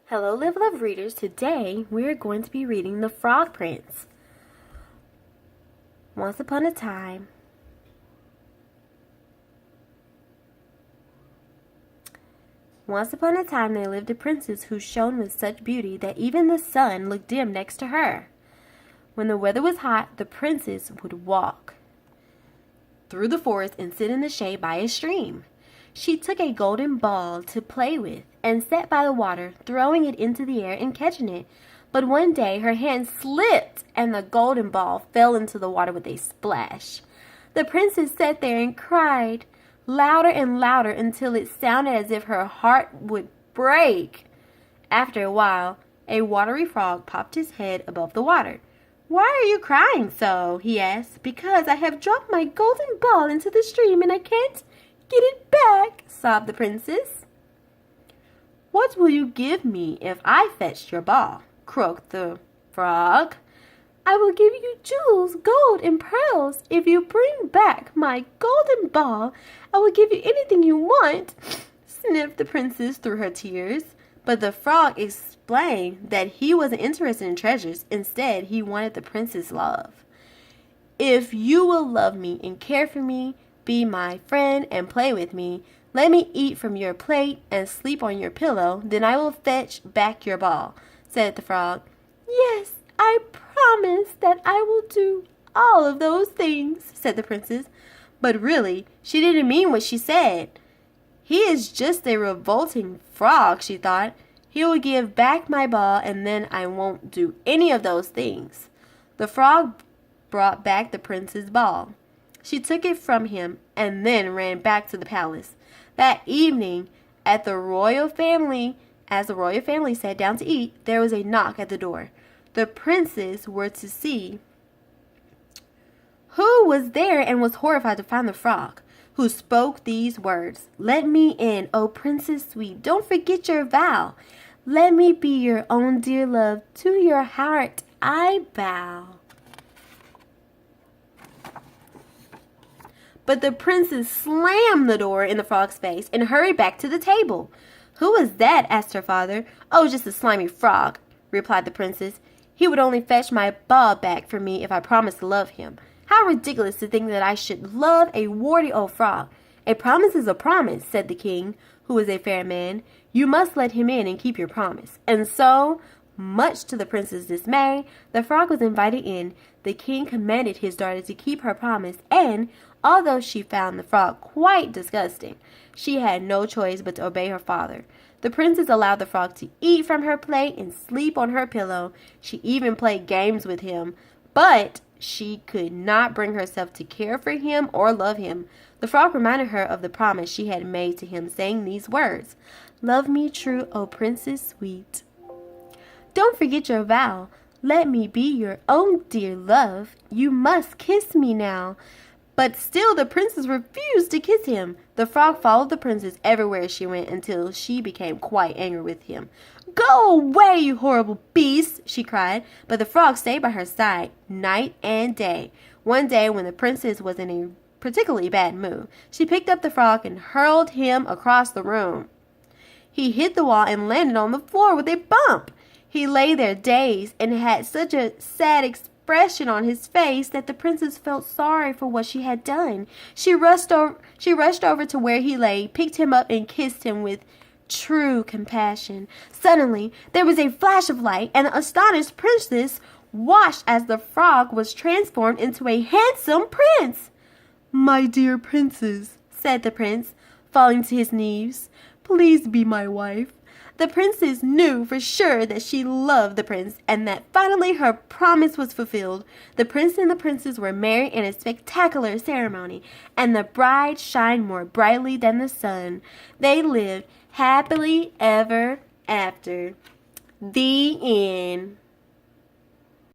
Hello, Live Love readers. Today we're going to be reading The Frog Prince. Once upon a time, there lived a princess who shone with such beauty that even the sun looked dim next to her. When the weather was hot, the princess would walk through the forest and sit in the shade by a stream. She took a golden ball to play with and sat by the water, throwing it into the air and catching it. But one day her hand slipped and the golden ball fell into the water with a splash. The princess sat there and cried louder and louder until it sounded as if her heart would break. After a while, a watery frog popped his head above the water. "Why are you crying so?" he asked. "Because I have dropped my golden ball into the stream and I can't get it back," sobbed the princess. "What will you give me if I fetch your ball?" croaked the frog. "I will give you jewels, gold, and pearls. If you bring back my golden ball, I will give you anything you want," sniffed the princess through her tears. But the frog explained that he wasn't interested in treasures. Instead, he wanted the princess' love. "If you will love me and care for me, be my friend and play with me, let me eat from your plate and sleep on your pillow, then I will fetch back your ball," said the frog. "Yes, I promise that I will do all of those things," said the princess. But really, she didn't mean what she said. "He is just a revolting frog," she thought. "He will give back my ball and then I won't do any of those things." The frog brought back the prince's ball. She took it from him and then ran back to the palace. That evening, as the royal family sat down to eat, there was a knock at the door. The princes were to see who was there and was horrified to find the frog, who spoke these words: "Let me in, O princess sweet, don't forget your vow. Let me be your own dear love, to your heart I bow." But the princess slammed the door in the frog's face and hurried back to the table. "Who was that?" asked her father. "Oh, just a slimy frog," replied the princess. "He would only fetch my ball back for me if I promised to love him. How ridiculous to think that I should love a warty old frog." "A promise is a promise," said the king, who was a fair man. "You must let him in and keep your promise." And so, much to the prince's dismay, the frog was invited in. The king commanded his daughter to keep her promise, and although she found the frog quite disgusting, she had no choice but to obey her father. The princess allowed the frog to eat from her plate and sleep on her pillow. She even played games with him, but she could not bring herself to care for him or love him. The frog reminded her of the promise she had made to him, saying these words: "Love me true, O princess sweet. Don't forget your vow. Let me be your own dear love. You must kiss me now." But still the princess refused to kiss him. The frog followed the princess everywhere she went until she became quite angry with him. "Go away, you horrible beast!" she cried. But the frog stayed by her side night and day. One day, when the princess was in a particularly bad mood, she picked up the frog and hurled him across the room. He hit the wall and landed on the floor with a bump. He lay there dazed and had such a sad expression on his face that the princess felt sorry for what she had done. She rushed over to where he lay, picked him up, and kissed him with true compassion. Suddenly, there was a flash of light, and the astonished princess watched as the frog was transformed into a handsome prince. "My dear princess," said the prince, falling to his knees, "please be my wife." The princess knew for sure that she loved the prince and that finally her promise was fulfilled. The prince and the princess were married in a spectacular ceremony, and the bride shined more brightly than the sun. They lived happily ever after. The end.